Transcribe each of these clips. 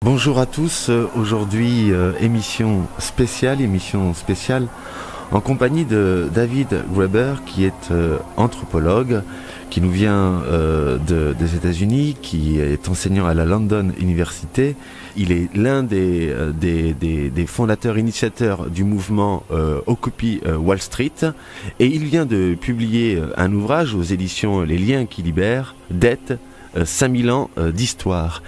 Bonjour à tous, aujourd'hui émission spéciale en compagnie de David Graeber qui est anthropologue, qui nous vient des États-Unis, qui est enseignant à la London University. Il est l'un des fondateurs, initiateurs du mouvement Occupy Wall Street, et il vient de publier un ouvrage aux éditions Les Liens qui libèrent, Dettes, 5000 ans d'histoire.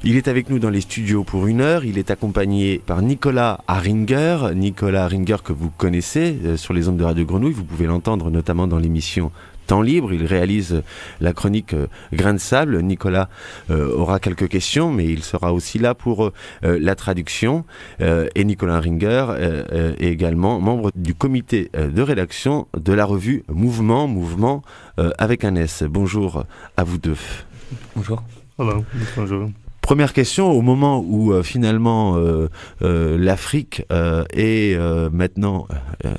Il est avec nous dans les studios pour 1 heure. Il est accompagné par Nicolas Haringer. Nicolas Haringer que vous connaissez sur les ondes de Radio Grenouille. Vous pouvez l'entendre notamment dans l'émission Temps Libre. Il réalise la chronique Grain de Sable. Nicolas aura quelques questions, mais il sera aussi là pour la traduction. Et Nicolas Haringer est également membre du comité de rédaction de la revue Mouvement avec un S. Bonjour à vous deux. Bonjour. Hello. Bonjour. Première question, au moment où finalement l'Afrique et maintenant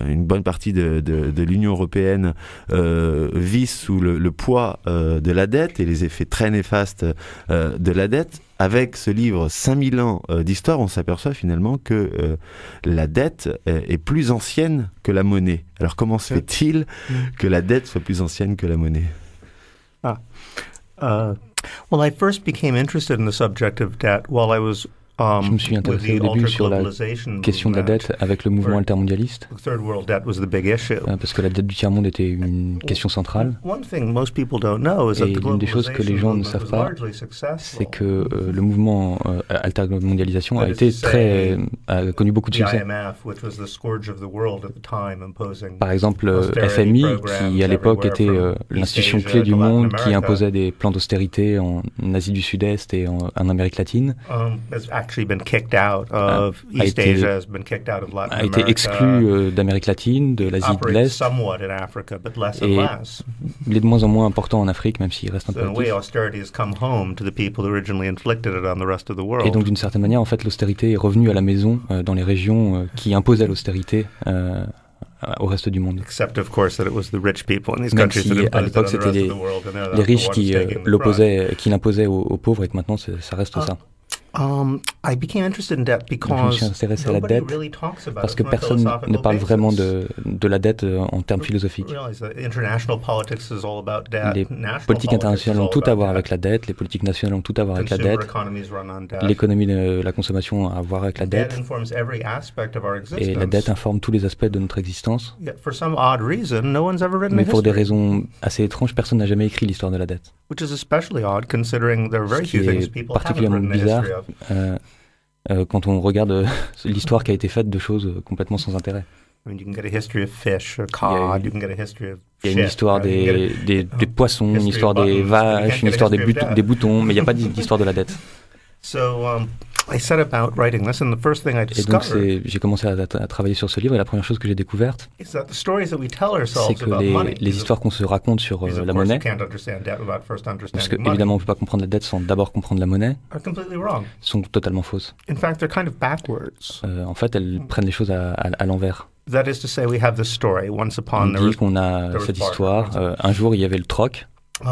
une bonne partie de l'Union européenne vit sous le poids de la dette et les effets très néfastes de la dette, avec ce livre 5000 ans d'histoire, on s'aperçoit finalement que la dette est plus ancienne que la monnaie. Alors comment se fait-il que la dette soit plus ancienne que la monnaie? Well, I first became interested in the subject of debt while I was Je me suis intéressé au début sur la question de la dette avec le mouvement altermondialiste, parce que la dette du tiers-monde était une question centrale. Et l'une des choses que les gens ne savent pas, c'est que le mouvement altermondialisation a connu beaucoup de succès. Par exemple, FMI, qui à l'époque était l'institution clé du monde, qui imposait des plans d'austérité en Asie du Sud-Est et en Amérique latine, a été exclu d'Amérique latine, de l'Asie de l'Est, et il est de moins en moins important en Afrique, même s'il reste un peu actif. Et donc d'une certaine manière, en fait, l'austérité est revenue à la maison dans les régions qui imposaient l'austérité au reste du monde. Même si à l'époque c'était les riches qui l'imposaient aux pauvres, et que maintenant ça reste ça. Je me suis intéressé à la dette parce que personne ne parle vraiment de la dette en termes philosophiques. Les politiques internationales ont tout à voir avec la dette, les politiques nationales ont tout à voir avec la dette, l'économie de la consommation a à voir avec la dette, et la dette informe tous les aspects de notre existence. Mais pour des raisons assez étranges, personne n'a jamais écrit l'histoire de la dette. Ce qui est particulièrement bizarre quand on regarde l'histoire qui a été faite de choses complètement sans intérêt. Il y a une histoire des poissons, une histoire des vaches, une histoire des boutons, mais il n'y a pas d'histoire de la dette. Et donc j'ai commencé à travailler sur ce livre, et la première chose que j'ai découverte, c'est que les histoires qu'on se raconte sur la monnaie, parce que évidemment on ne peut pas comprendre la dette sans d'abord comprendre la monnaie, sont totalement fausses. En fait, elles prennent les choses à l'envers. On dit qu'on a cette histoire, un jour il y avait le troc, et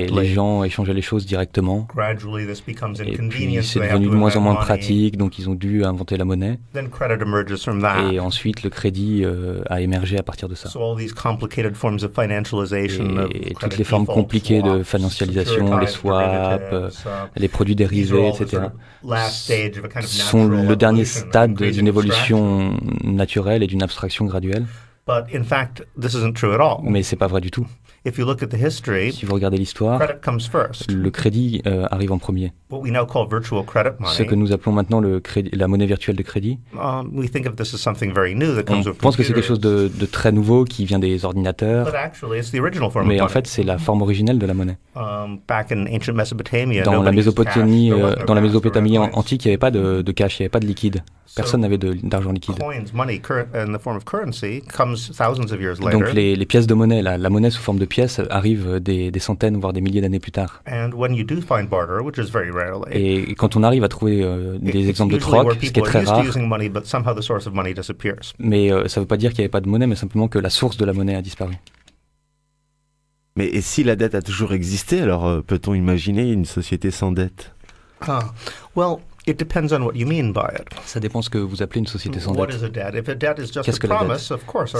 les gens échangeaient les choses directement, et puis c'est devenu de moins en moins pratique, donc ils ont dû inventer la monnaie, et ensuite le crédit a émergé à partir de ça. Et toutes les formes compliquées de financialisation, les swaps, les produits dérivés, etc., sont le dernier stade d'une évolution naturelle et d'une abstraction graduelle. Mais c'est pas vrai du tout. Si vous regardez l'histoire, le crédit arrive en premier. Ce que nous appelons maintenant la monnaie virtuelle de crédit, on pense que c'est quelque chose de très nouveau qui vient des ordinateurs, mais en fait c'est la forme originelle de la monnaie. Dans la Mésopotamie antique, il n'y avait pas de cash, il n'y avait pas de liquide. Personne n'avait d'argent liquide. Donc les pièces de monnaie, la monnaie sous forme de pièces, arrive des centaines, voire des milliers d'années plus tard. Et quand on arrive à trouver des exemples de troc, ce qui est très rare, mais ça ne veut pas dire qu'il n'y avait pas de monnaie, mais simplement que la source de la monnaie a disparu. Mais et si la dette a toujours existé, alors peut-on imaginer une société sans dette ? Well, it depends on what you mean by it. Ça dépend ce que vous appelez une société sans dette. Qu'est-ce que la dette?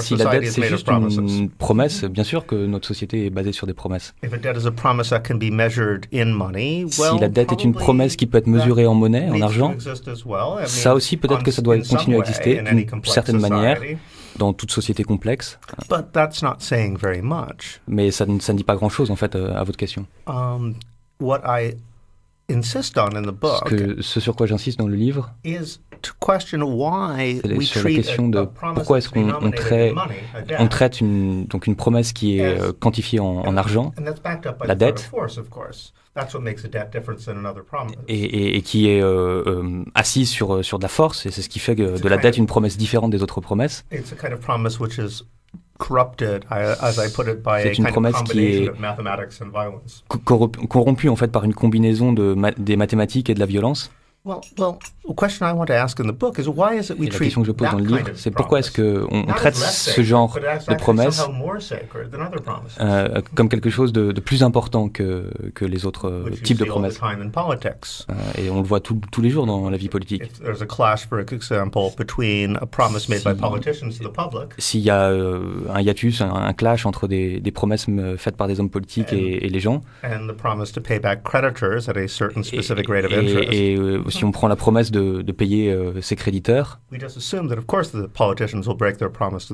Si la dette c'est juste une promesse, bien sûr que notre société est basée sur des promesses. Si la dette est une promesse qui peut être mesurée en monnaie, en argent, ça aussi peut-être que ça doit continuer à exister d'une certaine manière dans toute société complexe. Mais ça ne dit pas grand-chose en fait à votre question. Ce sur quoi j'insiste dans le livre, c'est sur la question de pourquoi est-ce qu'on traite une promesse qui est quantifiée en argent, la dette, et qui est assise sur de la force, et c'est ce qui fait de la dette une promesse différente des autres promesses. C'est une promesse qui est corrompue en fait par une combinaison des mathématiques et de la violence. Et la question que je pose dans le livre, c'est pourquoi est-ce qu'on traite ce genre de promesses comme quelque chose de plus important que les autres types de promesses. Et on le voit tous les jours dans la vie politique. S'il y a un hiatus, un clash entre des promesses faites par des hommes politiques et les gens, et si on prend la promesse de payer ses créditeurs,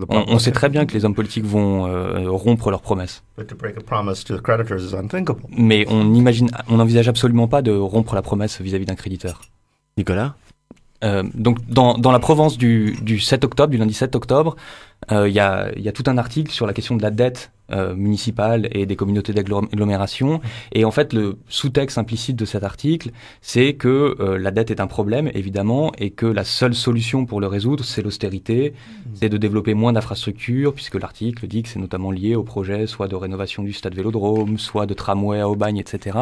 on sait très bien que les hommes politiques vont rompre leurs promesses. Mais on n'envisage absolument pas de rompre la promesse vis-à-vis d'un créditeur. Nicolas ? Donc dans la Provence du 7 octobre, du lundi 7 octobre, il y a tout un article sur la question de la dette municipale et des communautés d'agglomération. Et en fait, le sous-texte implicite de cet article, c'est que la dette est un problème, évidemment, et que la seule solution pour le résoudre, c'est l'austérité, c'est de développer moins d'infrastructures, puisque l'article dit que c'est notamment lié au projet soit de rénovation du stade Vélodrome, soit de tramway à Aubagne, etc.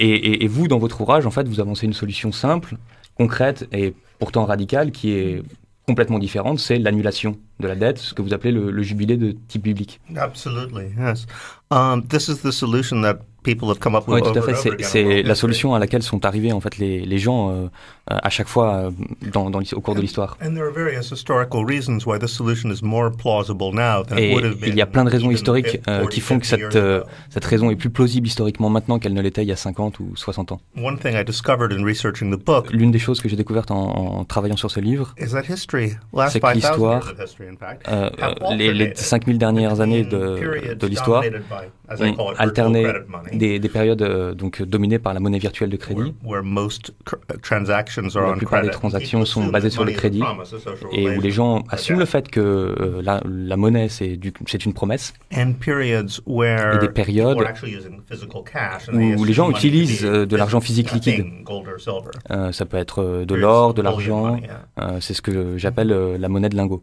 Et vous, dans votre ouvrage, en fait, vous avancez une solution simple, concrète et pourtant radicale, qui est complètement différente, c'est l'annulation de la dette, ce que vous appelez le jubilé de type biblique. Absolutely, yes. This is the solution that people have come up with. Oui, tout à fait. C'est la solution à laquelle sont arrivés en fait les gens à chaque fois au cours de l'histoire. Et il y a plein de raisons historiques qui font que cette raison est plus plausible historiquement maintenant qu'elle ne l'était il y a 50 ou 60 ans. L'une des choses que j'ai découvertes en travaillant sur ce livre, c'est que l'histoire, les 5000 dernières années de l'histoire, ont alterné des périodes donc dominées par la monnaie virtuelle de crédit. La plupart des transactions sont basées sur le crédit et où les gens assument le fait que la monnaie c'est une promesse. Et des périodes où les gens utilisent de l'argent physique liquide. Ça peut être de l'or, de l'argent. C'est ce que j'appelle la monnaie de lingot.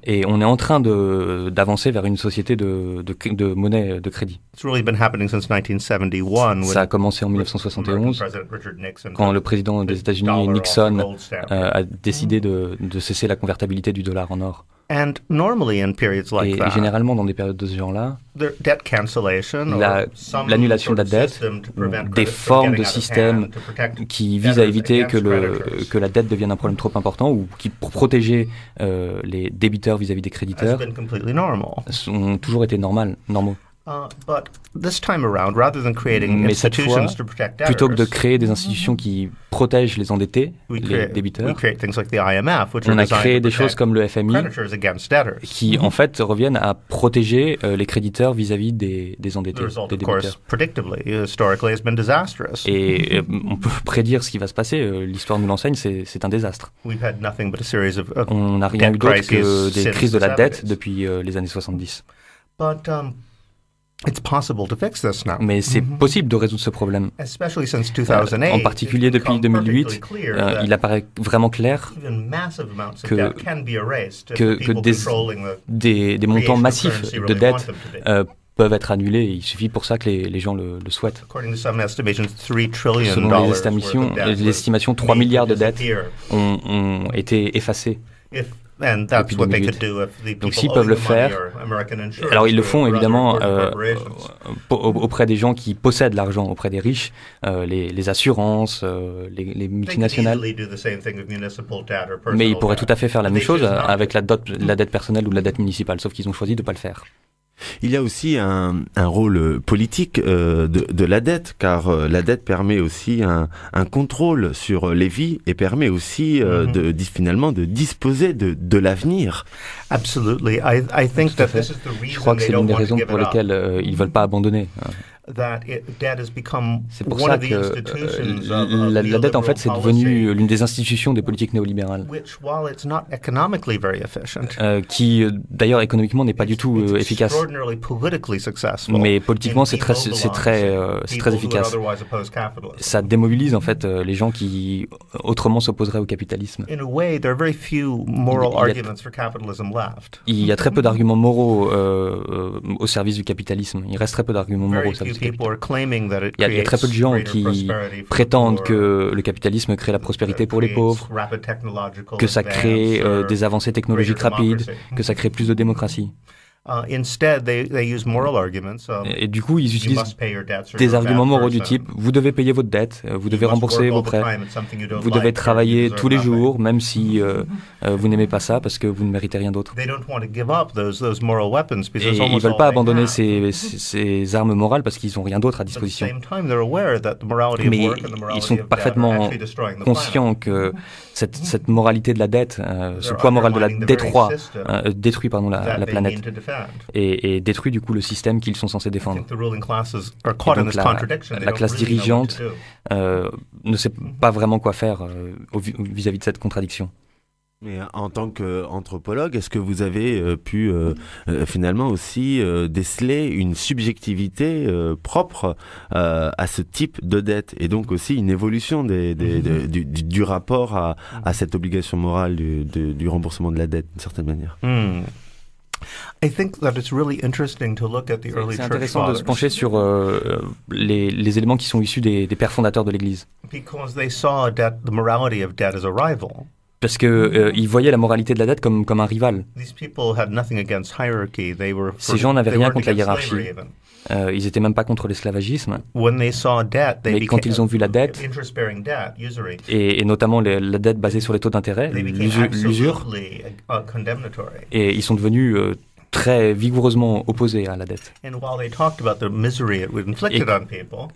Et on est en train d'avancer vers une société de monnaie de crédit. Ça a commencé en 1971, quand le président des États-Unis, Nixon, a décidé de cesser la convertibilité du dollar en or. Et généralement, dans des périodes de ce genre-là, l'annulation de la dette, des formes de systèmes qui visent à éviter que la dette devienne un problème trop important ou qui, pour protéger les débiteurs vis-à-vis des créditeurs, ont toujours été normaux. Mais cette fois, plutôt que de créer des institutions qui protègent les endettés, les débiteurs, on a créé des choses comme le FMI qui, en fait, reviennent à protéger les créditeurs vis-à-vis des endettés, des débiteurs. Et on peut prédire ce qui va se passer. L'histoire nous l'enseigne, c'est un désastre. On n'a rien eu d'autre que des crises de la dette depuis les années 70. Mais c'est possible de résoudre ce problème. En particulier depuis 2008, il apparaît vraiment clair que des montants massifs de dette peuvent être annulés. Il suffit pour ça que les gens le souhaitent. Selon les estimations, 3 milliards de dettes ont été effacées depuis 2008. Donc s'ils peuvent le faire, alors ils le font évidemment auprès des gens qui possèdent l'argent, auprès des riches, les assurances, les multinationales. Mais ils pourraient tout à fait faire la même chose avec la dette personnelle ou la dette municipale, sauf qu'ils ont choisi de ne pas le faire. Il y a aussi un rôle politique de la dette, car la dette permet aussi un contrôle sur les vies et permet aussi finalement de disposer de l'avenir. Absolutely. I think that this is the reason. Je crois que c'est l'une des raisons pour lesquelles ils ne veulent pas abandonner. C'est pour ça que la dette, en fait, c'est devenu l'une des institutions des politiques néolibérales, qui, d'ailleurs, économiquement, n'est pas du tout efficace. Mais politiquement, c'est très efficace. Ça démobilise, en fait, les gens qui, autrement, s'opposeraient au capitalisme. Il y a très peu d'arguments moraux au service du capitalisme. Il reste très peu d'arguments moraux au service. Il y a très peu de gens qui prétendent que le capitalisme crée la prospérité pour les pauvres, que ça crée des avancées technologiques rapides, que ça crée plus de démocratie. Et du coup, ils utilisent des arguments moraux du type « vous devez payer votre dette, vous devez rembourser vos prêts, vous devez travailler tous les jours, même si vous n'aimez pas ça, parce que vous ne méritez rien d'autre. » Et ils ne veulent pas abandonner ces armes morales parce qu'ils n'ont rien d'autre à disposition. Mais ils sont parfaitement conscients que cette moralité de la dette, ce poids moral de la détruit la planète. Et détruit du coup le système qu'ils sont censés défendre. Et donc la classe dirigeante ne sait pas vraiment quoi faire vis-à-vis de cette contradiction. Mais en tant qu'anthropologue, est-ce que vous avez pu finalement aussi déceler une subjectivité propre à ce type de dette et donc aussi une évolution du rapport à cette obligation morale du remboursement de la dette d'une certaine manière? C'est intéressant de se pencher sur les éléments qui sont issus des pères fondateurs de l'Église. Parce qu'ils voyaient la moralité de la dette comme un rival. Ces gens n'avaient rien contre la hiérarchie. Ils n'étaient même pas contre l'esclavagisme. Mais quand ils ont vu la dette, et notamment la dette basée sur les taux d'intérêt, l'usure, et ils sont devenus très vigoureusement opposés à la dette.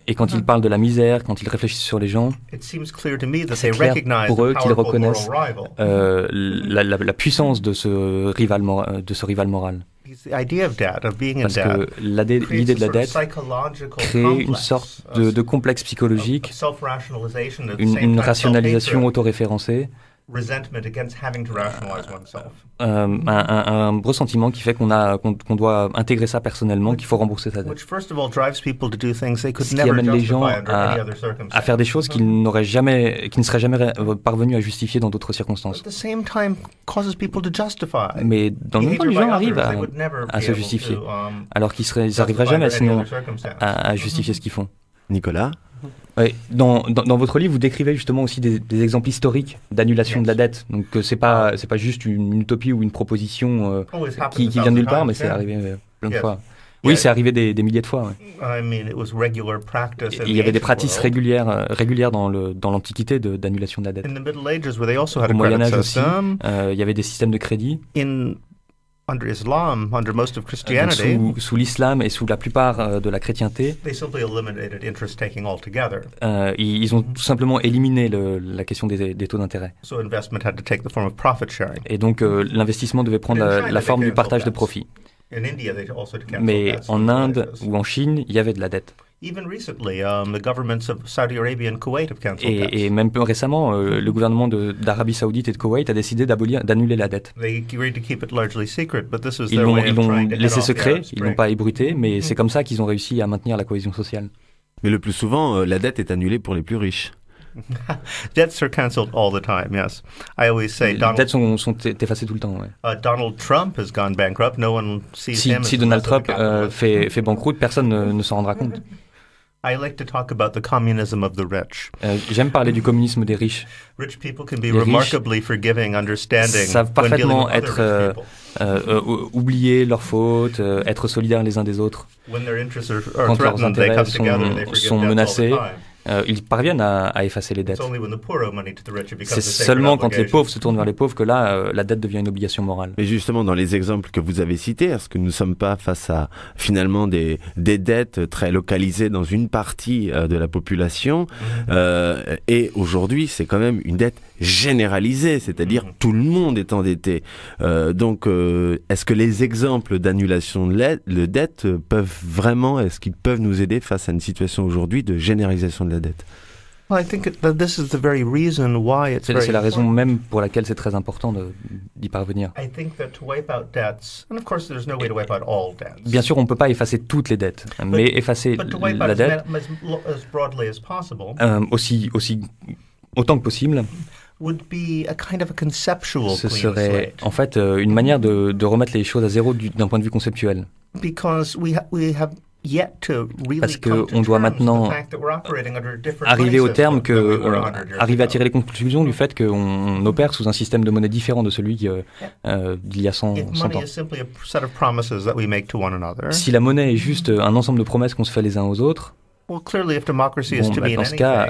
Et quand ils parlent de la misère, quand ils réfléchissent sur les gens, c'est clair pour eux qu'ils reconnaissent la puissance de ce rival moral. Parce que l'idée de la dette crée une sorte de complexe psychologique, une rationalisation autoréférencée, un ressentiment qui fait qu'on doit intégrer ça personnellement, qu'il faut rembourser sa dette. Ce qui amène les gens à faire des choses qui ne seraient jamais parvenus à justifier dans d'autres circonstances. Mais dans le même temps, les gens arrivent à se justifier, alors qu'ils n'arriveraient jamais sinon à justifier ce qu'ils font. Nicolas? Oui, dans votre livre, vous décrivez justement aussi des exemples historiques d'annulation de la dette. Donc c'est pas juste une utopie ou une proposition qui vient de nulle part, mais c'est arrivé plein de fois. Oui, c'est arrivé des milliers de fois. Ouais. Il y avait des pratiques régulières dans l'Antiquité d'annulation de la dette. Au Moyen-Âge aussi, il y avait des systèmes de crédit. Sous l'islam et sous la plupart de la chrétienté, ils ont tout simplement éliminé la question des taux d'intérêt. Et donc l'investissement devait prendre la forme du partage de profit. Mais en Inde ou en Chine, il y avait de la dette. Et même peu récemment, le gouvernement d'Arabie Saoudite et de Koweït a décidé d'annuler la dette. Ils l'ont laissé secret, ils l'ont pas ébruité, mais c'est comme ça qu'ils ont réussi à maintenir la cohésion sociale. Mais le plus souvent, la dette est annulée pour les plus riches. Debts are cancelled all the time. Yes, I always say. Les dettes sont effacées tout le temps. Ouais. Donald Trump has gone bankrupt. No one sees him. Si Donald Trump fait banqueroute, personne ne s'en rendra compte. I like to talk about the communism of the rich. J'aime parler du communisme des riches. Rich people can be remarkably forgiving, understanding. Savent parfaitement être oublier leurs fautes, être solidaires les uns des autres. Quand leurs intérêts sont menacés, ils parviennent à effacer les dettes. C'est seulement quand les pauvres se tournent vers les pauvres que là, la dette devient une obligation morale. Mais justement, dans les exemples que vous avez cités, est-ce que nous ne sommes pas face à finalement des dettes très localisées dans une partie de la population et aujourd'hui, c'est quand même une dette généralisée, c'est-à-dire tout le monde est endetté. Donc, est-ce que les exemples d'annulation de dette est-ce qu'ils peuvent nous aider face à une situation aujourd'hui de généralisation de la dette? C'est la raison même pour laquelle c'est très important d'y parvenir. Bien sûr, on ne peut pas effacer toutes les dettes, mais effacer la dette autant que possible, ce serait en fait une manière de remettre les choses à zéro d'un point de vue conceptuel. Parce qu'on doit maintenant arriver au terme arriver à tirer les conclusions du fait qu'on opère sous un système de monnaie différent de celui d'il y a 100 ans. Si la monnaie est juste un ensemble de promesses qu'on se fait les uns aux autres, dans ce cas,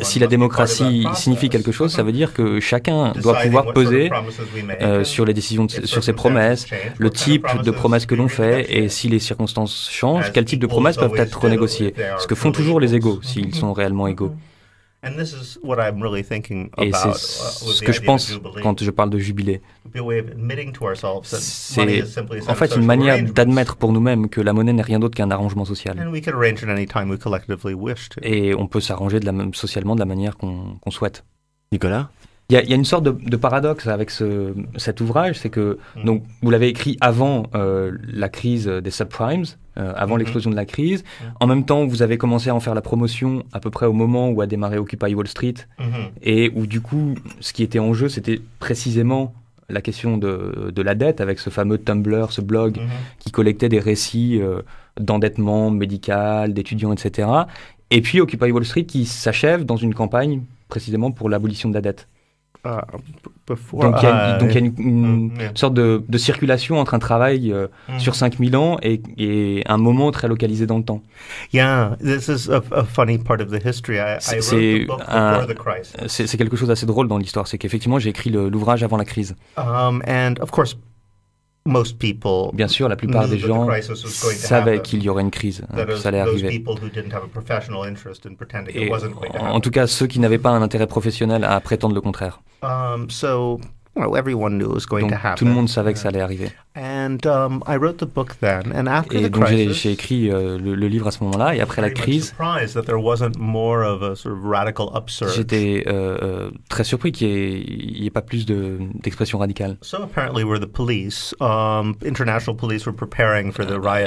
si la démocratie signifie quelque chose, ça veut dire que chacun doit pouvoir peser sur les décisions, sur ses promesses, le type de promesses que l'on fait, et si les circonstances changent, quel type de promesses peuvent être renégociées. Ce que font toujours les égaux, s'ils sont réellement égaux. Et c'est ce que je pense quand je parle de jubilé. C'est en fait une manière d'admettre pour nous-mêmes que la monnaie n'est rien d'autre qu'un arrangement social. Et on peut s'arranger socialement de la manière qu'on souhaite. Nicolas ? Il y a une sorte de paradoxe avec cet ouvrage, c'est que donc, vous l'avez écrit avant la crise des subprimes, avant l'explosion de la crise. En même temps, vous avez commencé à en faire la promotion à peu près au moment où a démarré Occupy Wall Street, et où du coup, ce qui était en jeu, c'était précisément la question de la dette, avec ce fameux Tumblr, ce blog qui collectait des récits d'endettement médical, d'étudiants, etc. Et puis Occupy Wall Street qui s'achève dans une campagne précisément pour l'abolition de la dette. Donc il y a une sorte de circulation entre un travail sur 5000 ans et un moment très localisé dans le temps. C'est quelque chose d'assez drôle dans l'histoire, c'est qu'effectivement j'ai écrit l'ouvrage avant la crise. Bien sûr, la plupart des gens savaient qu'il y aurait une crise, que ça allait arriver. Et en tout cas, ceux qui n'avaient pas un intérêt professionnel à prétendre le contraire. Donc, tout le monde savait que ça allait arriver. Et donc j'ai écrit le livre à ce moment-là, et après la crise, j'étais très surpris qu'il n'y ait pas plus d'expression radicale.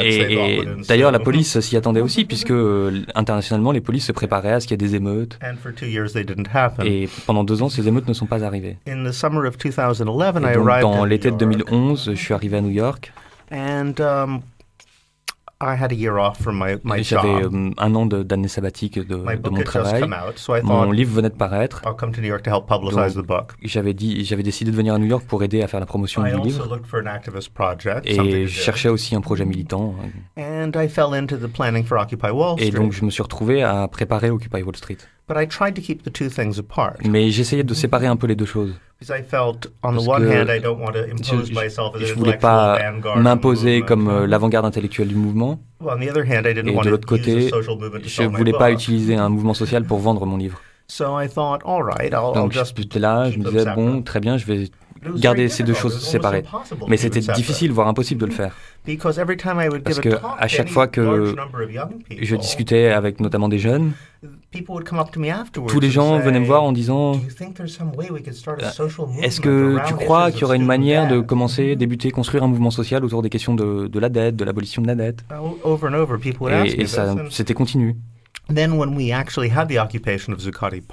Et d'ailleurs, la police s'y attendait aussi, puisque internationalement, les polices se préparaient à ce qu'il y ait des émeutes. Et pendant 2 ans, ces émeutes ne sont pas arrivées. Et donc, dans l'été de 2011, je suis arrivé à New York. J'avais un an d'année sabbatique de mon travail. Mon livre venait de paraître. J'avais décidé de venir à New York pour aider à faire la promotion du livre. Et je cherchais aussi un projet militant. Et donc je me suis retrouvé à préparer Occupy Wall Street. Mais j'essayais de séparer un peu les deux choses. Parce que je voulais pas m'imposer comme l'avant-garde intellectuelle du mouvement. Et de l'autre côté, je voulais pas utiliser un mouvement social pour vendre mon livre. Donc j'étais là, je me disais, bon, très bien, je vais garder ces deux choses séparées. Mais c'était difficile, voire impossible de le faire. Parce que à chaque fois que je discutais avec notamment des jeunes, tous les gens venaient me voir en disant « Est-ce que tu crois qu'il y aurait une manière de débuter, construire un mouvement social autour des questions de la dette, de l'abolition de la dette ?» Et ça, c'était continu.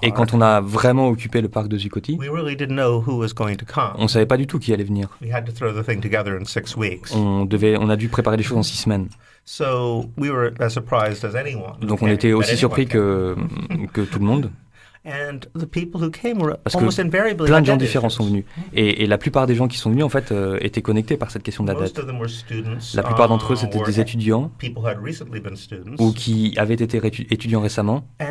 Et quand on a vraiment occupé le parc de Zuccotti, on ne savait pas du tout qui allait venir. On a dû préparer les choses en 6 semaines. Donc on était aussi surpris que tout le monde. Parce que plein de gens différents sont venus. Et la plupart des gens qui sont venus, en fait, étaient connectés par cette question de la dette. La plupart d'entre eux, c'était des étudiants ou qui avaient été étudiants récemment. Et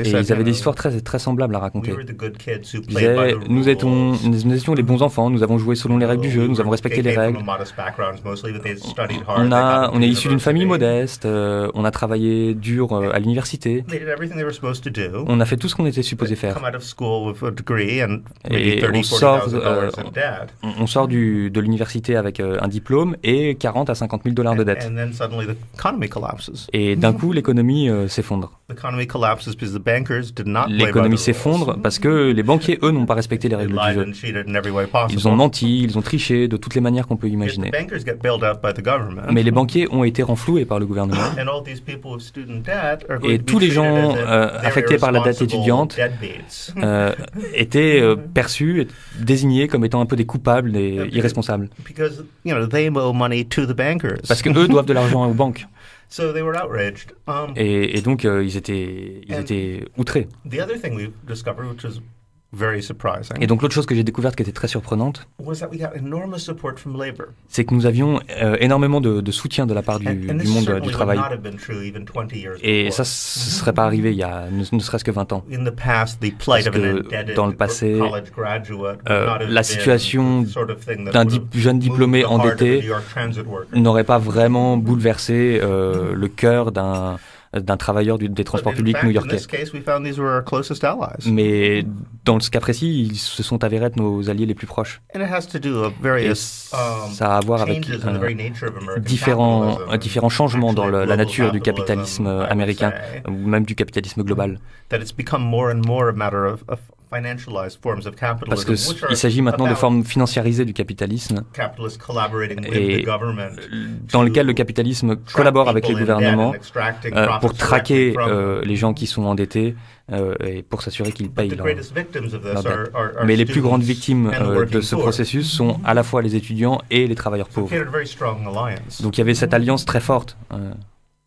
ils avaient des histoires très, très semblables à raconter. Ils disaient, nous étions les bons enfants, nous avons joué selon les règles du jeu, nous avons respecté les règles. On est issus d'une famille modeste, on a travaillé dur à l'université. On a fait tout ce qu'on était supposé faire. Et on sort de l'université avec un diplôme et 40 à 50 000 $ de dette. Et d'un coup, l'économie s'effondre. L'économie s'effondre parce que les banquiers, eux, n'ont pas respecté les règles du jeu. Ils ont menti, ils ont triché de toutes les manières qu'on peut imaginer. Mais les banquiers ont été renfloués par le gouvernement. Et tous les gens affectés par la dette étudiante étaient perçus, désignés comme étant un peu des coupables et irresponsables. Parce que eux doivent de l'argent aux banques. Et donc ils étaient outrés. Et donc l'autre chose que j'ai découverte qui était très surprenante, c'est que nous avions énormément de soutien de la part du monde du travail. Et ça, ce ne serait pas arrivé il y a ne serait-ce que 20 ans. Parce que dans le passé, la situation d'un jeune diplômé endetté n'aurait pas vraiment bouleversé le cœur d'un travailleur des transports publics new-yorkais. Mais dans ce cas précis, ils se sont avérés être nos alliés les plus proches. Et ça a à voir avec différents changements dans la nature du capitalisme américain, ou même du capitalisme global. Parce qu'il s'agit maintenant de formes financiarisées du capitalisme et dans lequel le capitalisme collabore avec les gouvernements pour traquer les gens qui sont endettés et pour s'assurer qu'ils payent leur dette. Mais les plus grandes victimes de ce processus sont à la fois les étudiants et les travailleurs pauvres. Donc il y avait cette alliance très forte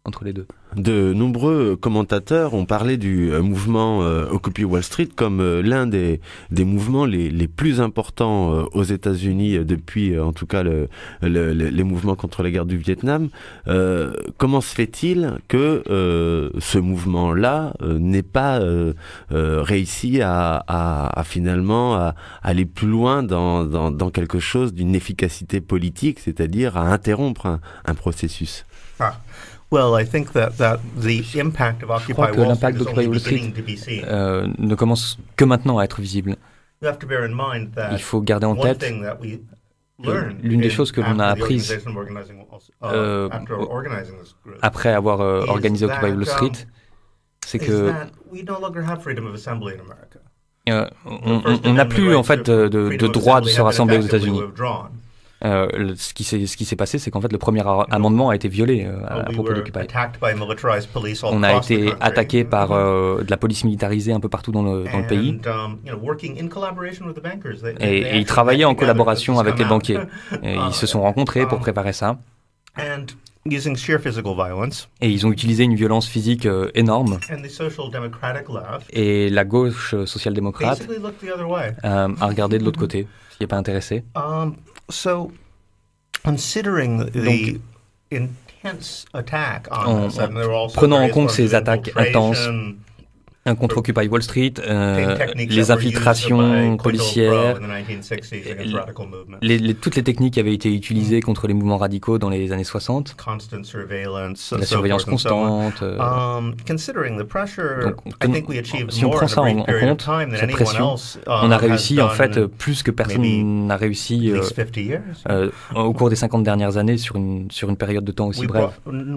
entre les deux. De nombreux commentateurs ont parlé du mouvement Occupy Wall Street comme l'un des mouvements les plus importants aux États-Unis depuis, en tout cas, les mouvements contre la guerre du Vietnam. Comment se fait-il que ce mouvement-là n'ait pas réussi à finalement aller plus loin dans quelque chose d'une efficacité politique, c'est-à-dire à interrompre un processus? Je crois que l'impact d'Occupy Wall Street ne commence que maintenant à être visible. Il faut garder en tête l'une des choses que l'on a apprises après avoir organisé Occupy Wall Street, c'est que on n'a plus en fait de droit de se rassembler aux États-Unis. Ce qui s'est passé, c'est qu'en fait le premier amendement a été violé à propos d'Occupy. On a été attaqué par de la police militarisée un peu partout dans le pays. Et ils travaillaient en collaboration avec les banquiers. Et ils se sont rencontrés pour préparer ça. Et ils ont utilisé une violence physique énorme. Et la gauche social-démocrate a regardé de l'autre côté, s'il n'est pas intéressé. Donc, prenant en compte ces attaques intenses contre Occupy Wall Street, les infiltrations policières, toutes les techniques qui avaient été utilisées contre les mouvements radicaux dans les années 60, la surveillance constante. Donc, si on prend ça en compte, cette pression, on a réussi en fait plus que personne n'a réussi au cours des 50 dernières années sur une période de temps aussi brève. On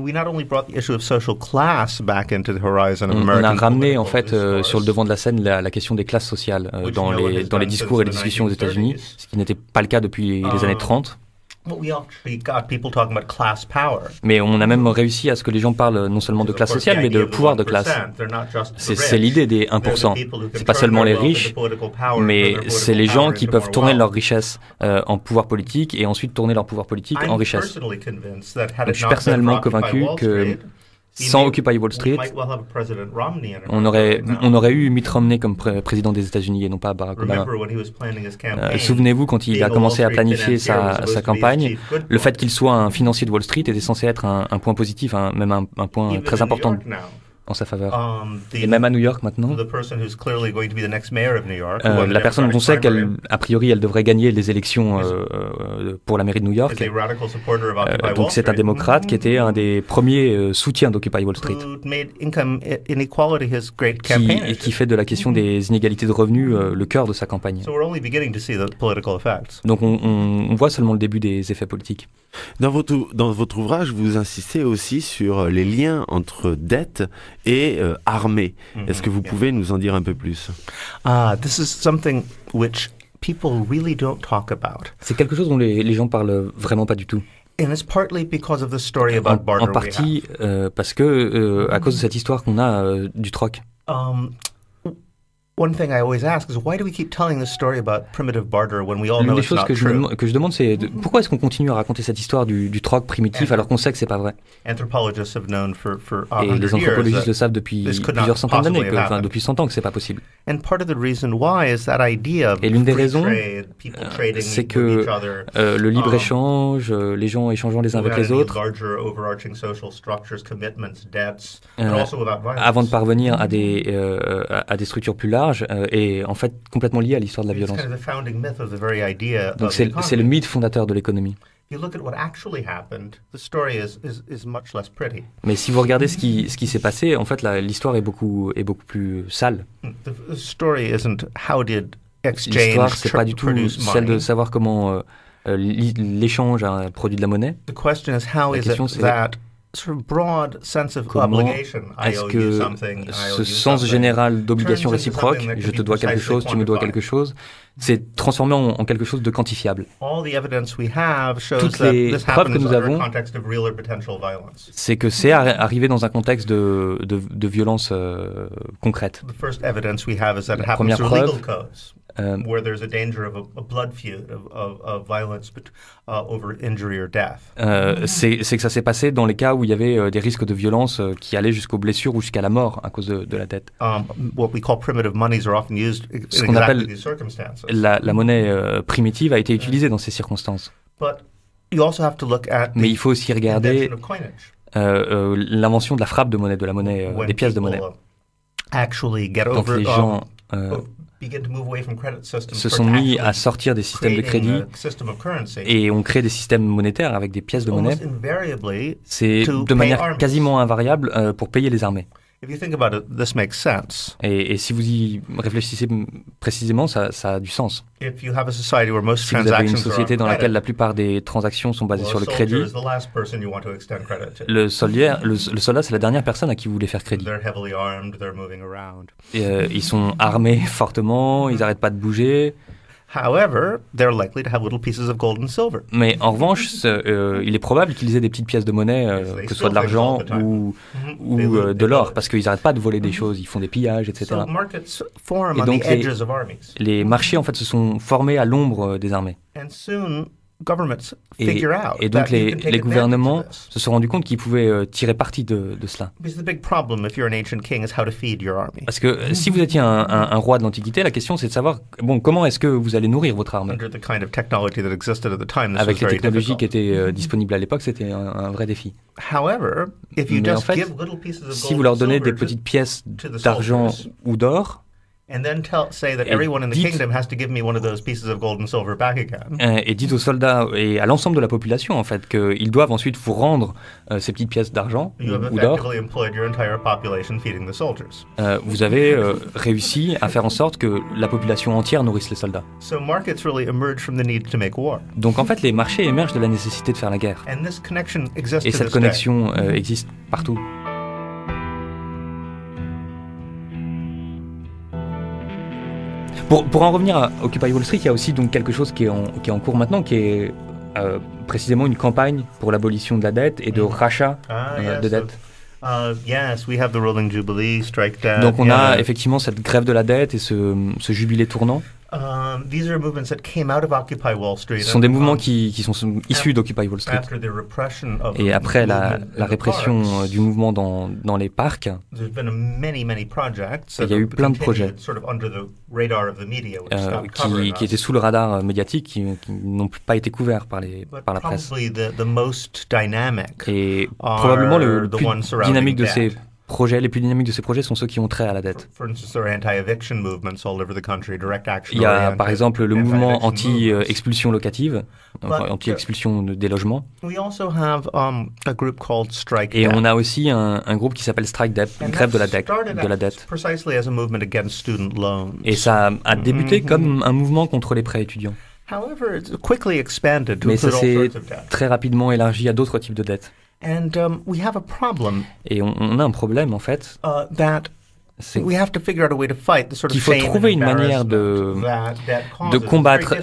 a ramené en fait sur le devant de la scène la question des classes sociales dans les discours et les discussions aux États-Unis, ce qui n'était pas le cas depuis les années 30. Mais on a même réussi à ce que les gens parlent non seulement de classe sociale, mais de pouvoir de classe. C'est l'idée des 1%. C'est pas seulement les riches, mais c'est les gens qui peuvent tourner leur richesse en pouvoir politique et ensuite tourner leur pouvoir politique en richesse. Donc, je suis personnellement convaincu que sans Occupy Wall Street, on aurait eu Mitt Romney comme président des États-Unis et non pas Barack Obama. Souvenez-vous, quand il a commencé à planifier sa campagne, le fait qu'il soit un financier de Wall Street était censé être un point positif, même un point très important en sa faveur. Et même à New York maintenant, la personne dont on sait qu'a priori elle devrait gagner les élections pour la mairie de New York, donc c'est un démocrate qui était un des premiers soutiens d'Occupy Wall Street, qui fait de la question des inégalités de revenus le cœur de sa campagne. Donc on voit seulement le début des effets politiques. Dans votre ouvrage, vous insistez aussi sur les liens entre dette et armée. Est-ce que vous pouvez nous en dire un peu plus? This is something which people really don't talk about. C'est quelque chose dont les gens parlent vraiment pas du tout. And it's partly because of the story about barter. En partie parce que à cause de cette histoire qu'on a du troc. One thing I always ask is why do we keep telling this story about primitive barter when we all know it's not true? L'une des choses que je demande, c'est pourquoi est-ce qu'on continue à raconter cette histoire du troc primitif alors qu'on sait que c'est pas vrai? Et les anthropologistes le savent depuis plusieurs centaines d'années, depuis 100 ans que c'est pas possible. Et l'une des raisons, c'est que le libre-échange, les gens échangeant les uns avec les autres, avant de parvenir à des structures plus larges, est en fait complètement lié à l'histoire de la violence. Donc c'est le mythe fondateur de l'économie. Mais si vous regardez ce qui s'est passé, en fait l'histoire est beaucoup plus sale. L'histoire, c'est pas du tout celle de savoir comment l'échange a produit de la monnaie. La question c'est comment est-ce que ce sens général d'obligation réciproque, je te dois quelque chose, tu me dois quelque chose, s'est transformé en quelque chose de quantifiable. Toutes les preuves que nous avons, c'est que c'est arrivé dans un contexte de violence concrète. La première preuve, where there's a danger of a blood feud, of violence over injury or death. C'est que ça s'est passé dans les cas où il y avait des risques de violence qui allaient jusqu'aux blessures ou jusqu'à la mort à cause de la dette. What we call primitive monies are often used in exactly these circumstances. La monnaie primitive a été utilisée dans ces circonstances. But you also have to look at Mais il faut aussi regarder l'invention de la frappe de monnaie, de la monnaie, des pièces de monnaie. Donc les gens se sont mis à sortir des systèmes de crédit et ont créé des systèmes monétaires avec des pièces de monnaie. C'est de manière quasiment invariable pour payer les armées. Et si vous y réfléchissez précisément, ça a du sens. Si vous avez une société dans laquelle la plupart des transactions sont basées sur le crédit, le soldat, c'est la dernière personne à qui vous voulez faire crédit. Ils sont armés fortement, ils n'arrêtent pas de bouger. Mais en revanche, il est probable qu'ils aient des petites pièces de monnaie, que ce soit de l'argent ou de l'or, parce qu'ils n'arrêtent pas de voler des choses, ils font des pillages, etc. Et donc les marchés en fait se sont formés à l'ombre des armées. Et donc les gouvernements se sont rendus compte qu'ils pouvaient tirer parti de cela. Parce que si vous étiez un roi de l'Antiquité, la question c'est de savoir comment est-ce que vous allez nourrir votre armée. Avec les technologies qui étaient disponibles à l'époque, c'était un vrai défi. Mais en fait, si vous leur donnez des petites pièces d'argent ou d'or, et dites aux soldats et à l'ensemble de la population en fait qu'ils doivent ensuite vous rendre ces petites pièces d'argent ou d'or. Vous avez réussi à faire en sorte que la population entière nourrisse les soldats. Donc en fait les marchés émergent de la nécessité de faire la guerre. Et cette connexion existe partout. Pour en revenir à Occupy Wall Street, il y a aussi donc quelque chose qui est en cours maintenant, qui est précisément une campagne pour l'abolition de la dette et de rachat de dette. Donc on a effectivement cette grève de la dette et ce jubilé tournant. Ce sont des mouvements qui sont issus d'Occupy Wall Street. Et après la répression du mouvement dans les parcs, il y a eu plein de projets qui étaient sous le radar médiatique, qui n'ont pas été couverts par la presse. Et probablement le plus dynamique de ces projets, les plus dynamiques de ces projets sont ceux qui ont trait à la dette. Il y a par exemple le mouvement anti-expulsion locative, anti-expulsion des logements. Et on a aussi un groupe qui s'appelle Strike Debt, une grève de la dette. Et ça a débuté comme un mouvement contre les prêts étudiants. Mais ça s'est très rapidement élargi à d'autres types de dettes. Et on a un problème, en fait, c'est qu'il faut trouver une manière de combattre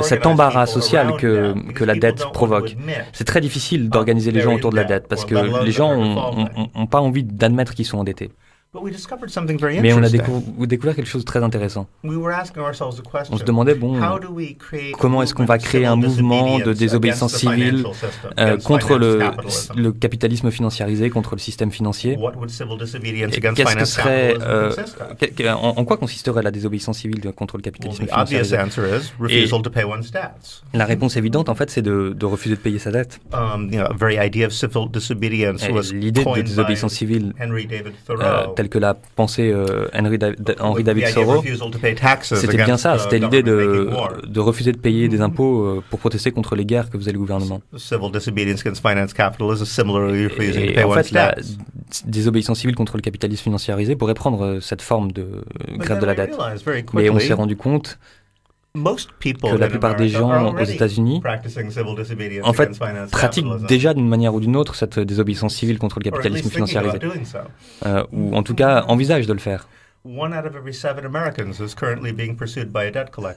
cet embarras social que la dette provoque. C'est très difficile d'organiser les gens autour de la dette, parce que les gens n'ont pas envie d'admettre qu'ils sont endettés. Mais on a découvert quelque chose de très intéressant. On se demandait, comment est-ce qu'on va créer un mouvement de désobéissance civile contre le capitalisme financiarisé, contre le système financier? Qu'est-ce que serait, en quoi consisterait la désobéissance civile contre le capitalisme financiarisé? Et la réponse évidente, en fait, c'est de refuser de payer sa dette. L'idée de désobéissance civile telle que l'a pensé Henry David Thoreau, c'était bien ça, c'était l'idée de refuser de payer des impôts pour protester contre les guerres que faisait le gouvernement. Et en fait, la désobéissance civile contre le capitalisme financiarisé pourrait prendre cette forme de grève de la dette. Mais on s'est rendu compte que la plupart des gens aux États-Unis, en fait, pratiquent déjà d'une manière ou d'une autre cette désobéissance civile contre le capitalisme financiarisé, ou en tout cas envisagent de le faire.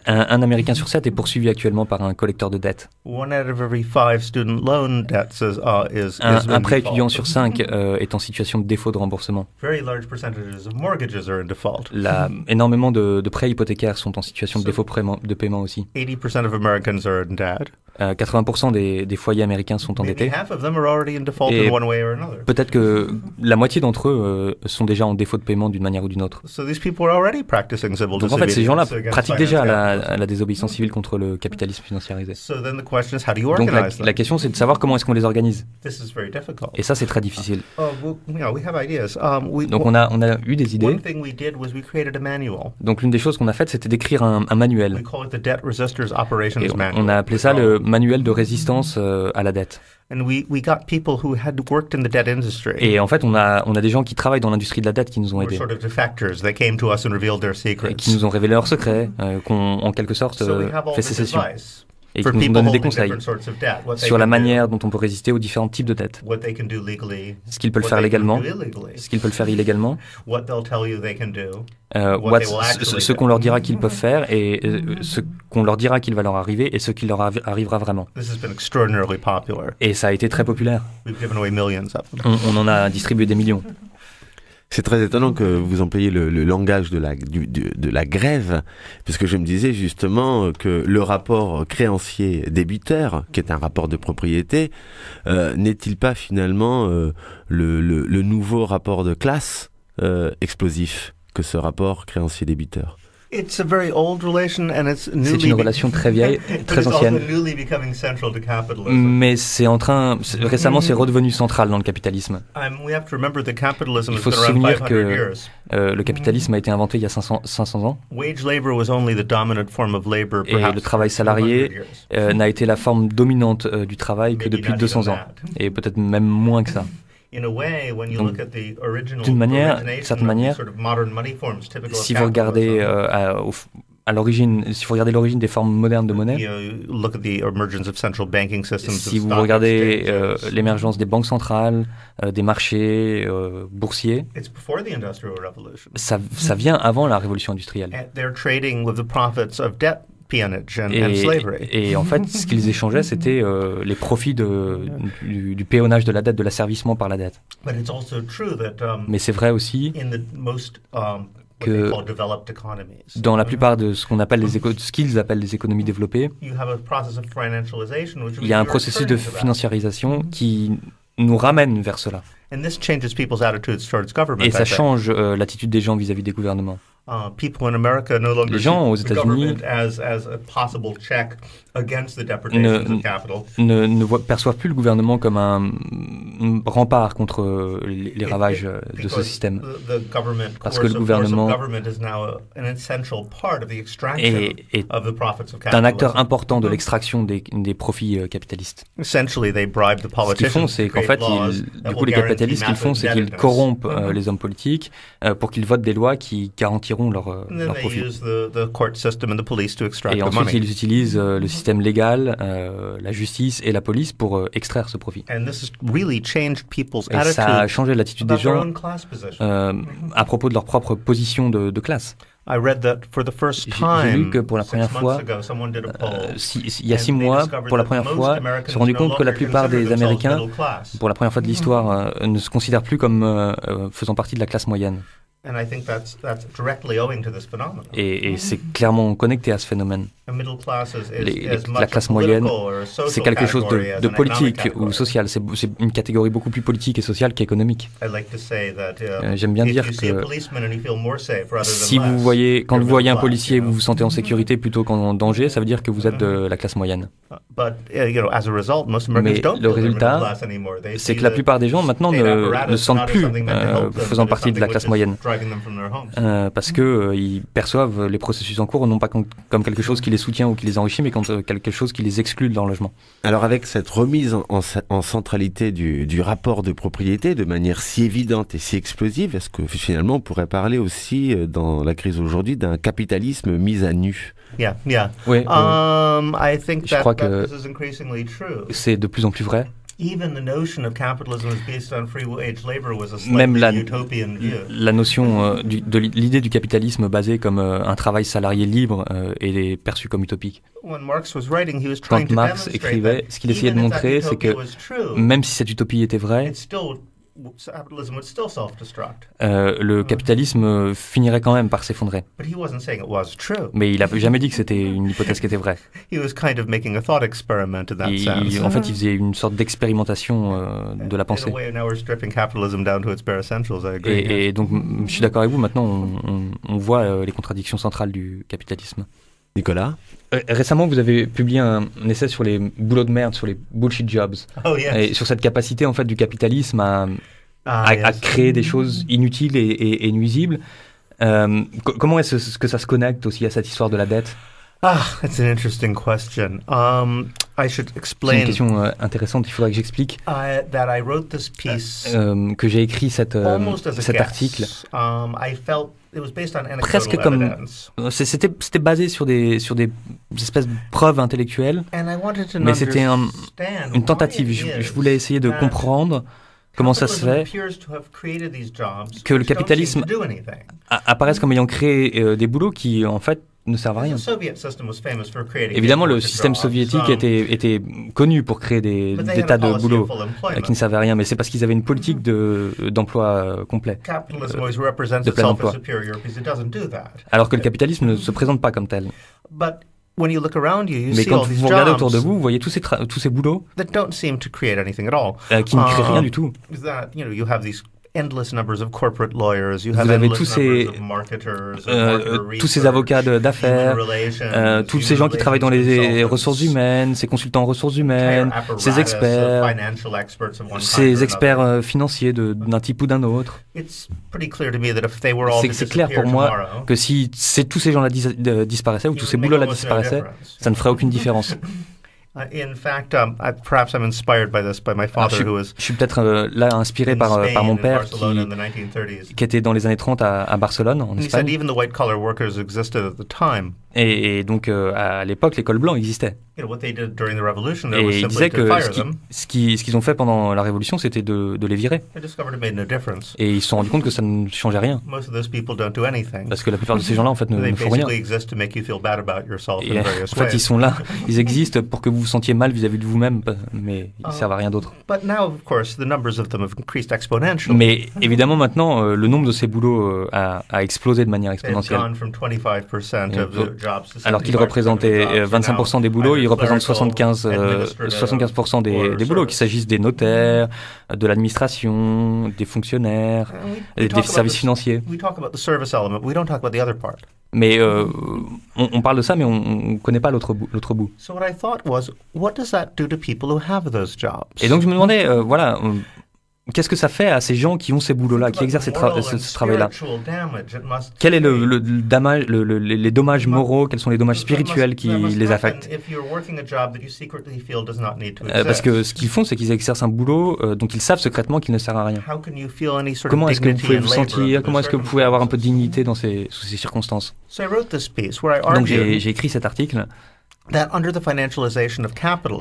Un Américain sur 7 est poursuivi actuellement par un collecteur de dettes. Un prêt étudiant sur 5 est en situation de défaut de remboursement. Énormément de prêts hypothécaires sont en situation de défaut de paiement aussi. 80% des foyers américains sont endettés. Et peut-être que la moitié d'entre eux sont déjà en défaut de paiement d'une manière ou d'une autre. Donc en fait, ces gens-là pratiquent déjà la désobéissance civile contre le capitalisme financiarisé. Donc la question, c'est de savoir comment est-ce qu'on les organise. Et ça, c'est très difficile. Donc on a eu des idées. Donc l'une des choses qu'on a faites, c'était d'écrire un manuel. Et on a appelé ça le manuel de résistance à la dette. Et en fait, on a des gens qui travaillent dans l'industrie de la dette qui nous ont aidés. Et qui nous ont révélé leurs secrets, qui ont en quelque sorte fait sécession. Et qui nous ont donné des conseils sur la manière dont on peut résister aux différents types de dettes. Ce qu'ils peuvent faire légalement, ce qu'ils peuvent faire illégalement, ce qu'on leur dira qu'ils peuvent faire et ce qu'on leur dira qu'il va leur arriver et ce qui leur arrivera vraiment. Et ça a été très populaire. On en a distribué des millions. C'est très étonnant que vous employiez le langage de la grève, puisque je me disais justement que le rapport créancier-débiteur, qui est un rapport de propriété, n'est-il pas finalement le nouveau rapport de classe explosif que ce rapport créancier-débiteur? C'est une relation très vieille, très ancienne. Mais récemment, c'est redevenu central dans le capitalisme. Il faut se souvenir que le capitalisme a été inventé il y a 500 ans. Et le travail salarié n'a été la forme dominante du travail que depuis 200 ans. Et peut-être même moins que ça. D'une certaine manière, si vous regardez à l'origine, si vous regardez l'origine des formes modernes de monnaie, si vous regardez l'émergence des banques centrales, des marchés boursiers, ça vient avant la révolution industrielle. peonage and slavery. Et en fait, ce qu'ils échangeaient, c'était les profits du péonnage de la dette, de l'asservissement par la dette. But it's also true that, mais c'est vrai aussi que dans la plupart de ce qu'ils appellent les économies développées, il y a un processus de financiarisation qui nous ramène vers cela. Et ça change l'attitude des gens vis-à-vis des gouvernements. Les gens aux États-Unis ne perçoivent plus le gouvernement comme un rempart contre les ravages de ce système. Parce que le gouvernement est un acteur important de l'extraction des profits capitalistes. Ce qu'ils font, c'est qu'en fait, du coup, les capitalistes, ce qu'ils font, c'est qu'ils corrompent les hommes politiques pour qu'ils votent des lois qui garantiront leur profit. Et ensuite, ils utilisent le système légal, la justice et la police pour extraire ce profit. Et ça a changé l'attitude des gens à propos de leur propre position de classe. J'ai lu que pour la première fois, il y a 6 mois, pour la première fois, je me suis rendu compte que la plupart des Américains, pour la première fois de l'histoire, ne se considèrent plus comme faisant partie de la classe moyenne. Et c'est clairement connecté à ce phénomène. La classe moyenne, c'est quelque chose de politique ou social. C'est une catégorie beaucoup plus politique et sociale qu'économique. J'aime bien dire que si quand vous voyez un policier, vous vous sentez en sécurité plutôt qu'en danger, ça veut dire que vous êtes de la classe moyenne. Mais le résultat, c'est que la plupart des gens maintenant ne se sentent plus faisant partie de la classe moyenne. Parce qu'ils perçoivent les processus en cours non pas comme quelque chose qui les soutient ou qui les enrichit, mais comme quelque chose qui les exclut de leur logement. Alors avec cette remise en centralité du rapport de propriété de manière si évidente et si explosive, est-ce que finalement on pourrait parler aussi dans la crise aujourd'hui d'un capitalisme mis à nu? Oui, je crois que c'est de plus en plus vrai. Même la notion de l'idée du capitalisme basée comme un travail salarié libre est perçue comme utopique. Quand Marx écrivait, ce qu'il essayait de montrer, c'est que même si cette utopie était vraie, le capitalisme finirait quand même par s'effondrer. Mais il n'a jamais dit que c'était une hypothèse qui était vraie. En fait, il faisait une sorte d'expérimentation de la pensée. Et donc, je suis d'accord avec vous, maintenant, on voit les contradictions centrales du capitalisme. Nicolas? Récemment, vous avez publié un essai sur les boulots de merde, sur les bullshit jobs, et sur cette capacité en fait du capitalisme à créer des choses inutiles et nuisibles. Comment est-ce que ça se connecte aussi à cette histoire de la dette? That's an interesting question. I should explain. C'est une question intéressante. Il faudrait que j'explique that I wrote this piece. Que j'ai écrit cet article. Presque comme c'était basé sur des espèces de preuves intellectuelles, mais c'était une tentative. Je voulais essayer de comprendre comment ça se fait que le capitalisme apparaisse comme ayant créé des boulots qui en fait ne servent à rien. Évidemment, le système soviétique était connu pour créer des tas de boulots qui ne servaient à rien, mais c'est parce qu'ils avaient une politique d'emploi complet, de plein emploi. Alors que le capitalisme ne se présente pas comme tel. Mais quand vous regardez autour de vous, vous voyez tous ces boulots qui ne créent rien du tout. Vous avez tous ces avocats d'affaires, tous ces gens qui travaillent dans les ressources humaines, ces consultants en ressources humaines, ces experts financiers d'un type ou d'un autre. C'est clair pour moi que si tous ces gens-là disparaissaient ou tous ces boulots-là disparaissaient, ça ne ferait aucune différence. In fact, perhaps I'm inspired by this by my father, who was. Je suis peut-être là inspiré par mon père qui était dans les années 30 à Barcelone, en Espagne. He said even the white-collar workers existed at the time. Et donc, à l'époque, l'école blanche existait. You know, what they did during the revolution, et was il disait que ce qu'ils ont fait pendant la Révolution, c'était de les virer. Et ils se sont rendus compte que ça ne changeait rien. Most of those people don't do anything. Parce que la plupart de ces gens-là, en fait, ne font rien. Et en fait, ils sont là, ils existent pour que vous vous sentiez mal vis-à-vis de vous-même, mais ils ne servent à rien d'autre. Mais évidemment, maintenant, le nombre de ces boulots a explosé de manière exponentielle. Alors qu'ils représentaient 25% des boulots, ils représentent 75% des boulots, qu'il s'agisse des notaires, de l'administration, des fonctionnaires, des services financiers. Mais on parle de ça, mais on ne connaît pas l'autre bout. Et donc je me demandais, voilà, qu'est-ce que ça fait à ces gens qui ont ces boulots-là, qui exercent ce travail-là? Quel est les dommages moraux, quels sont les dommages spirituels qui les affectent? Parce que ce qu'ils font, c'est qu'ils exercent un boulot dont ils savent secrètement qu'il ne sert à rien. Comment est-ce que vous pouvez vous sentir, comment est-ce que vous pouvez avoir un peu de dignité sous ces circonstances? Donc j'ai écrit cet article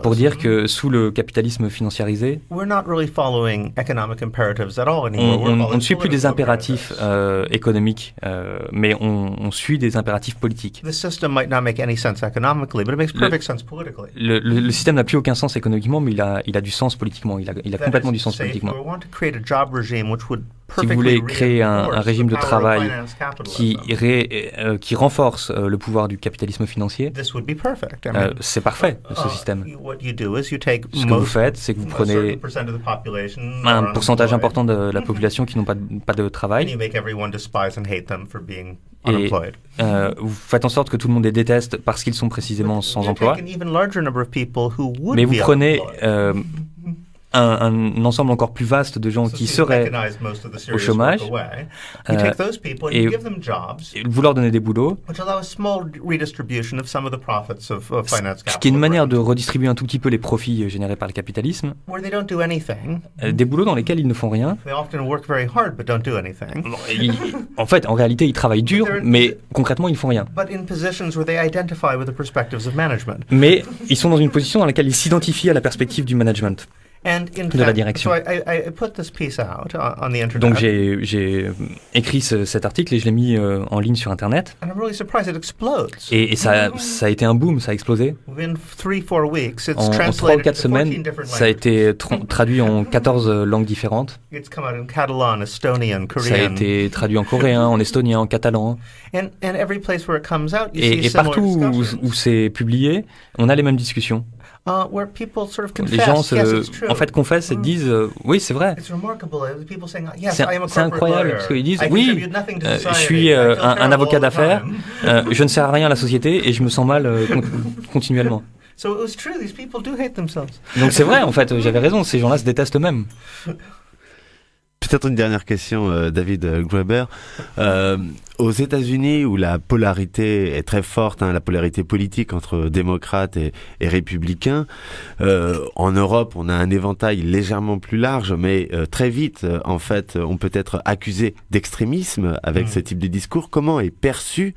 pour dire que sous le capitalisme financiarisé, on ne suit plus des impératifs économiques, mais on suit des impératifs politiques. Le système n'a plus aucun sens économiquement, mais il a du sens politiquement. Il a complètement du sens politiquement. Si vous voulez créer un régime de travail qui renforce le pouvoir du capitalisme financier, c'est parfait, ce système. Ce que vous faites, c'est que vous prenez un pourcentage important de la population qui n'ont pas de travail, et vous faites en sorte que tout le monde les déteste parce qu'ils sont précisément sans emploi. Mais vous prenez un ensemble encore plus vaste de gens qui seraient au chômage, et vous leur donnez des boulots, ce qui est une manière de redistribuer un tout petit peu les profits générés par le capitalisme, des boulots dans lesquels ils ne font rien. En fait, en réalité, ils travaillent dur, mais concrètement, ils ne font rien. Mais ils sont dans une position dans laquelle ils s'identifient à la perspective du management, de la direction. Donc j'ai écrit cet article et je l'ai mis en ligne sur Internet. Et ça a été un boom, ça a explosé. En 3 ou 4 semaines, ça a été traduit en 14 langues différentes. Ça a été traduit en coréen, en estonien, en catalan. Et partout où c'est publié, on a les mêmes discussions. Les gens en fait confessent et disent oui, c'est vrai. C'est incroyable parce qu'ils disent oui, je suis un avocat d'affaires, je ne sers à rien à la société et je me sens mal continuellement. Donc c'est vrai, en fait, j'avais raison, ces gens-là se détestent eux-mêmes. Peut-être une dernière question, David Graeber. Aux États-Unis, où la polarité est très forte, la polarité politique entre démocrates et républicains, en Europe, on a un éventail légèrement plus large, mais très vite, en fait, on peut être accusé d'extrémisme avec ce type de discours. Comment est perçu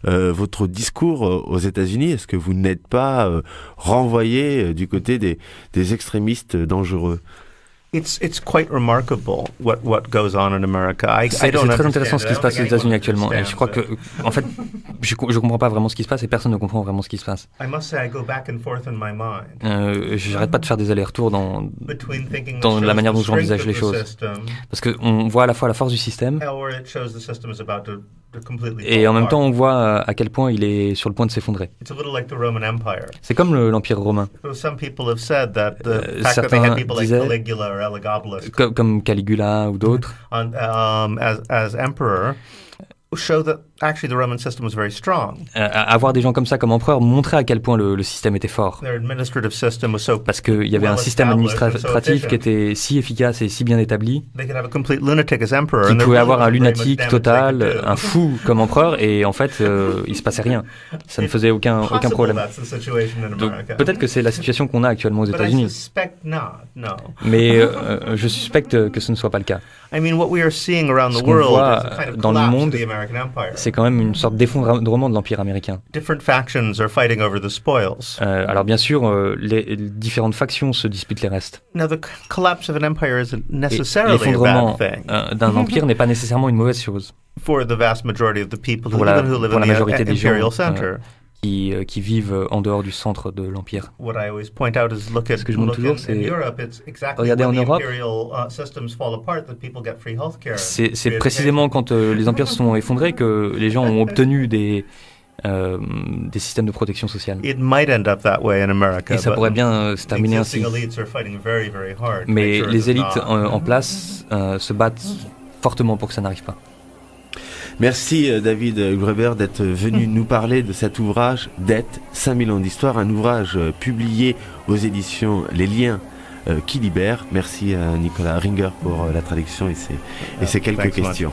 votre discours aux États-Unis? Est-ce que vous n'êtes pas renvoyé du côté des extrémistes dangereux? It's quite remarkable what goes on in America. C'est très intéressant ce qui se passe aux États-Unis actuellement. Et je crois que, en fait, je comprends pas vraiment ce qui se passe et personne ne comprend vraiment ce qui se passe. J'arrête pas de faire des allers-retours dans la manière dont j'envisage les choses. Parce qu'on voit à la fois la force du système et en même temps on voit à quel point il est sur le point de s'effondrer. C'est comme l'Empire romain. Certains disaient, comme Caligula ou d'autres, actually the Roman system was very strong. Avoir des gens comme ça comme empereur montrait à quel point le système était fort. Their administrative system was so parce qu'il y avait un système administratif qui était si efficace et si bien établi qu'ils pouvaient avoir un lunatique total, un fou comme empereur, et en fait il se passait rien. Ça ne faisait aucun problème. Donc peut-être que c'est la situation qu'on a actuellement aux États-Unis. Mais je suspecte que ce ne soit pas le cas. Ce qu'on voit dans le monde, c'est quand même une sorte d'effondrement de l'Empire américain. Alors bien sûr, les différentes factions se disputent les restes. L'effondrement d'un empire n'est pas nécessairement une mauvaise chose. Pour la majorité des gens qui vivent en dehors du centre de l'Empire. Ce que je montre toujours, c'est regardez en Europe, c'est précisément quand les empires se sont effondrés que les gens ont obtenu des systèmes de protection sociale. Et ça pourrait bien se terminer ainsi. Mais les élites en place se battent fortement pour que ça n'arrive pas. Merci David Graeber d'être venu nous parler de cet ouvrage Dette, 5000 ans d'histoire, un ouvrage publié aux éditions Les Liens qui libèrent. Merci à Nicolas Ringer pour la traduction et ses quelques questions.